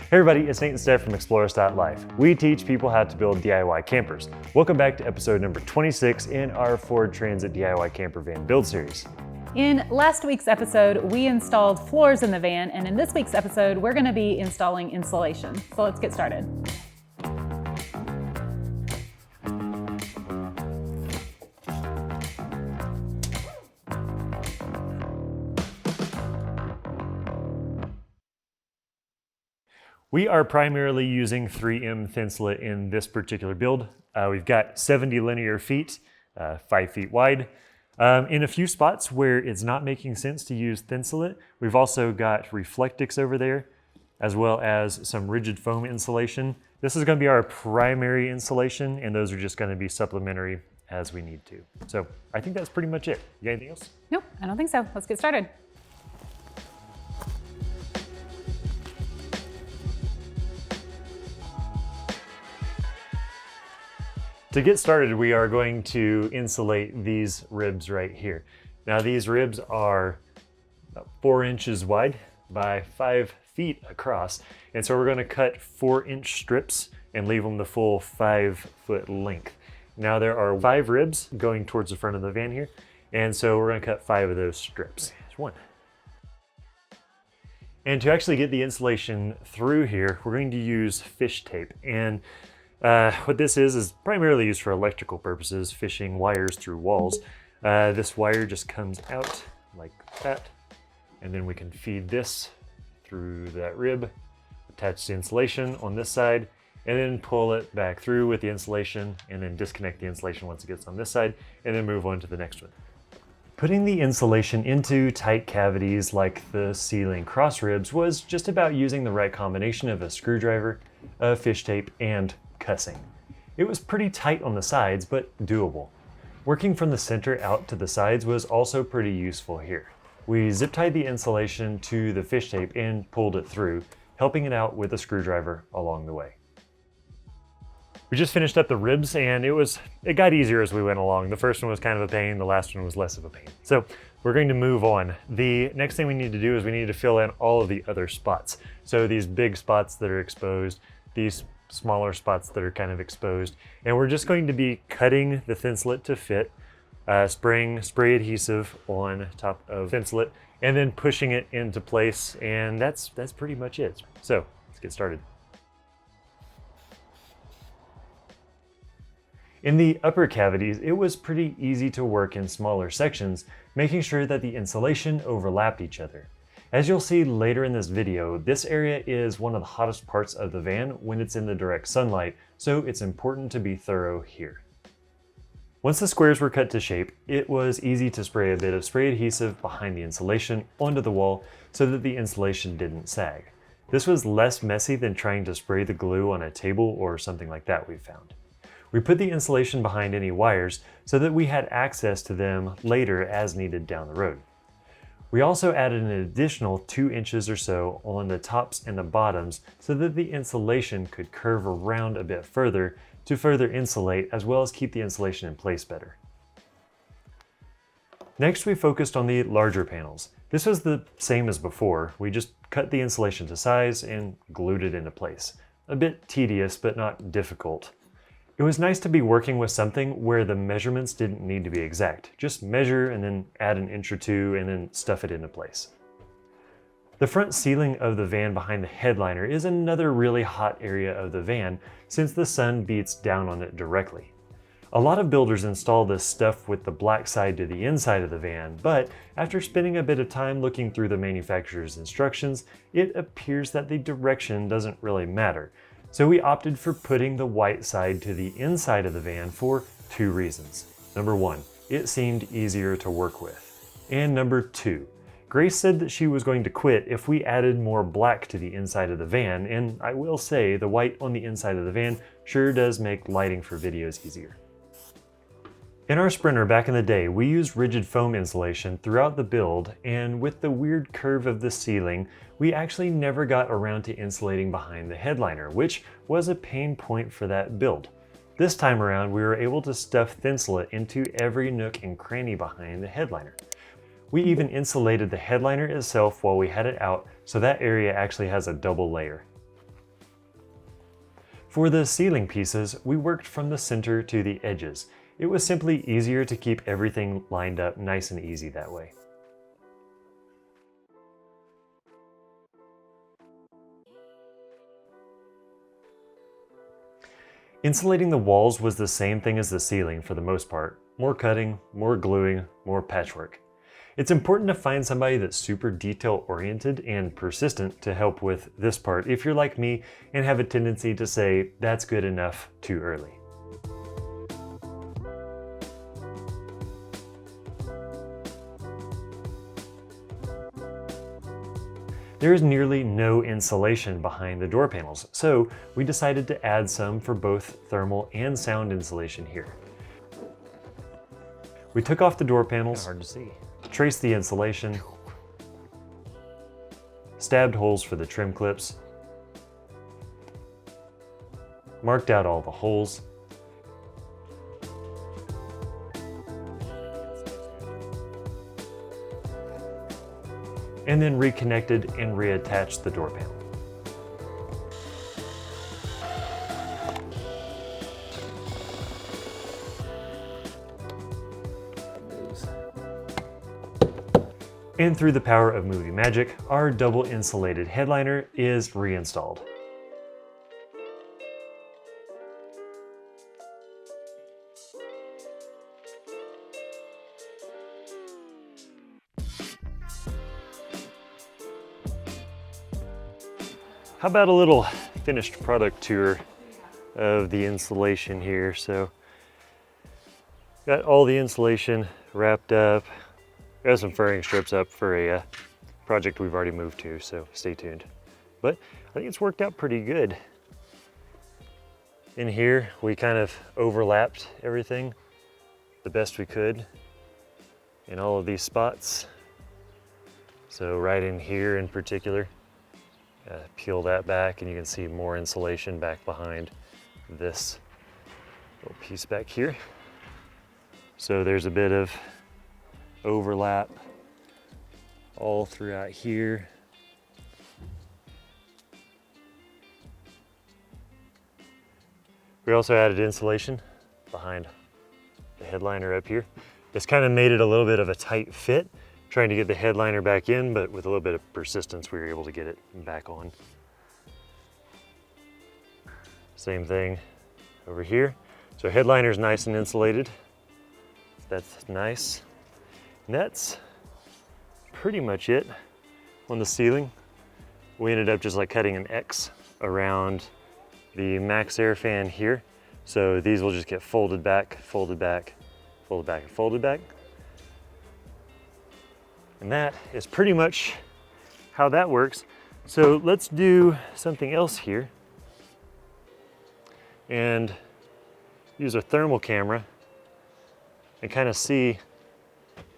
Hey everybody, it's Nate and Steph from EXPLORIST.life. We teach people how to build DIY campers. Welcome back to episode number 26 in our Ford Transit DIY camper van build series. In last week's episode, we installed floors in the van, and in this week's episode, we're going to be installing insulation. So let's get started. We are primarily using 3M Thinsulate in this particular build. We've got 70 linear feet, 5 feet wide. In a few spots where it's not making sense to use Thinsulate, we've also got Reflectix over there, as well as some rigid foam insulation. This is going to be our primary insulation, and those are just going to be supplementary as we need to. So I think that's pretty much it. You got anything else? Nope, I don't think so. Let's get started. To get started, we are going to insulate these ribs right here. Now these ribs are about 4 inches wide by 5 feet across. And so we're going to cut 4-inch strips and leave them the full 5-foot length. Now there are 5 ribs going towards the front of the van here. And so we're going to cut 5 of those strips. There's one. And to actually get the insulation through here, we're going to use fish tape. And what this is primarily used for electrical purposes, fishing wires through walls. This wire just comes out like that, and then we can feed this through that rib, attach the insulation on this side, and then pull it back through with the insulation, and then disconnect the insulation once it gets on this side, and then move on to the next one. Putting the insulation into tight cavities like the ceiling cross ribs was just about using the right combination of a screwdriver, fish tape, and cussing. It was pretty tight on the sides, but doable. Working from the center out to the sides was also pretty useful here. We zip tied the insulation to the fish tape and pulled it through, helping it out with a screwdriver along the way. We just finished up the ribs, and it got easier as we went along. The first one was kind of a pain, the last one was less of a pain. So we're going to move on. The next thing we need to do is we need to fill in all of the other spots. So these big spots that are exposed, these smaller spots that are kind of exposed, and we're just going to be cutting the Thinsulate to fit, spraying spray adhesive on top of Thinsulate, and then pushing it into place, and that's pretty much it. So let's get started. In the upper cavities, it was pretty easy to work in smaller sections, making sure that the insulation overlapped each other. As you'll see later in this video, this area is one of the hottest parts of the van when it's in the direct sunlight, so it's important to be thorough here. Once the squares were cut to shape, it was easy to spray a bit of spray adhesive behind the insulation onto the wall so that the insulation didn't sag. This was less messy than trying to spray the glue on a table or something like that we found. We put the insulation behind any wires so that we had access to them later as needed down the road. We also added an additional 2 inches or so on the tops and the bottoms so that the insulation could curve around a bit further to further insulate, as well as keep the insulation in place better. Next, we focused on the larger panels. This was the same as before. We just cut the insulation to size and glued it into place. A bit tedious, but not difficult. It was nice to be working with something where the measurements didn't need to be exact. Just measure and then add an inch or two and then stuff it into place. The front ceiling of the van behind the headliner is another really hot area of the van since the sun beats down on it directly. A lot of builders install this stuff with the black side to the inside of the van, but after spending a bit of time looking through the manufacturer's instructions, it appears that the direction doesn't really matter. So we opted for putting the white side to the inside of the van for 2 reasons. Number 1, it seemed easier to work with. And number 2, Grace said that she was going to quit if we added more black to the inside of the van, and I will say the white on the inside of the van sure does make lighting for videos easier. In our Sprinter back in the day, we used rigid foam insulation throughout the build, and with the weird curve of the ceiling, we actually never got around to insulating behind the headliner, which was a pain point for that build. This time around, we were able to stuff Thinsulate into every nook and cranny behind the headliner. We even insulated the headliner itself while we had it out, so that area actually has a double layer. For the ceiling pieces, we worked from the center to the edges. It was simply easier to keep everything lined up nice and easy that way. Insulating the walls was the same thing as the ceiling for the most part. More cutting, more gluing, more patchwork. It's important to find somebody that's super detail-oriented and persistent to help with this part if you're like me and have a tendency to say, that's good enough too early. There is nearly no insulation behind the door panels, so we decided to add some for both thermal and sound insulation here. We took off the door panels, hard to see, traced the insulation, stabbed holes for the trim clips, marked out all the holes, and then reconnected and reattached the door panel. And through the power of movie magic, our double insulated headliner is reinstalled. How about a little finished product tour of the insulation here? So, got all the insulation wrapped up. Got some furring strips up for a project we've already moved to, so stay tuned. But I think it's worked out pretty good. In here, we kind of overlapped everything the best we could in all of these spots. So right in here in particular, peel that back and you can see more insulation back behind this little piece back here. So there's a bit of overlap all throughout here. We also added insulation behind the headliner up here. This kind of made it a little bit of a tight fit, trying to get the headliner back in, but with a little bit of persistence, we were able to get it back on. Same thing over here. So headliner's nice and insulated. That's nice. And that's pretty much it on the ceiling. We ended up just like cutting an X around the max air fan here. So these will just get folded back, folded back, folded back, and folded back. And that is pretty much how that works. So let's do something else here and use a thermal camera and kind of see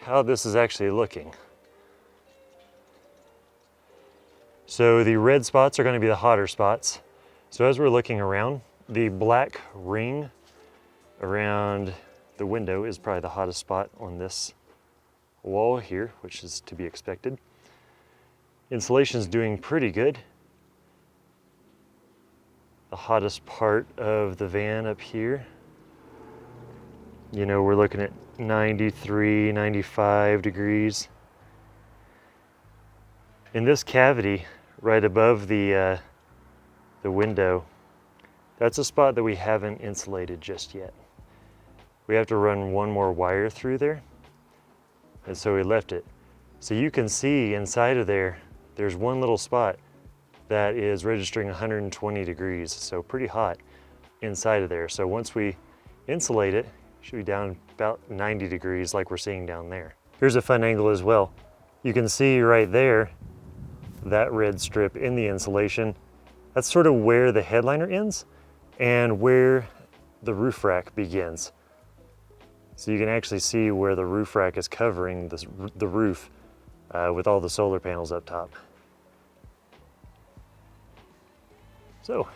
how this is actually looking. So the red spots are going to be the hotter spots. So as we're looking around, the black ring around the window is probably the hottest spot on this wall here, which is to be expected. Insulation's doing pretty good. The hottest part of the van up here, you know, we're looking at 93, 95 degrees. In this cavity right above the window, that's a spot that we haven't insulated just yet. We have to run one more wire through there, and so we left it. So you can see inside of there, there's one little spot that is registering 120 degrees, so pretty hot inside of there. So once we insulate it, it should be down about 90 degrees like we're seeing down there. Here's a fun angle as well. You can see right there, that red strip in the insulation. That's sort of where the headliner ends and where the roof rack begins. So you can actually see where the roof rack is covering the roof with all the solar panels up top. So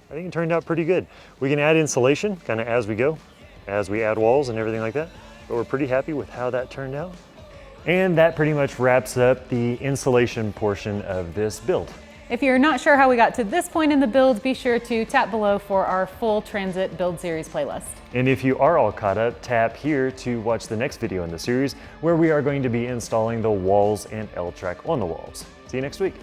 I think it turned out pretty good. We can add insulation kind of as we go, as we add walls and everything like that, but we're pretty happy with how that turned out. And that pretty much wraps up the insulation portion of this build. If you're not sure how we got to this point in the build, be sure to tap below for our full transit build series playlist. And if you are all caught up, tap here to watch the next video in the series where we are going to be installing the walls and L-track on the walls. See you next week.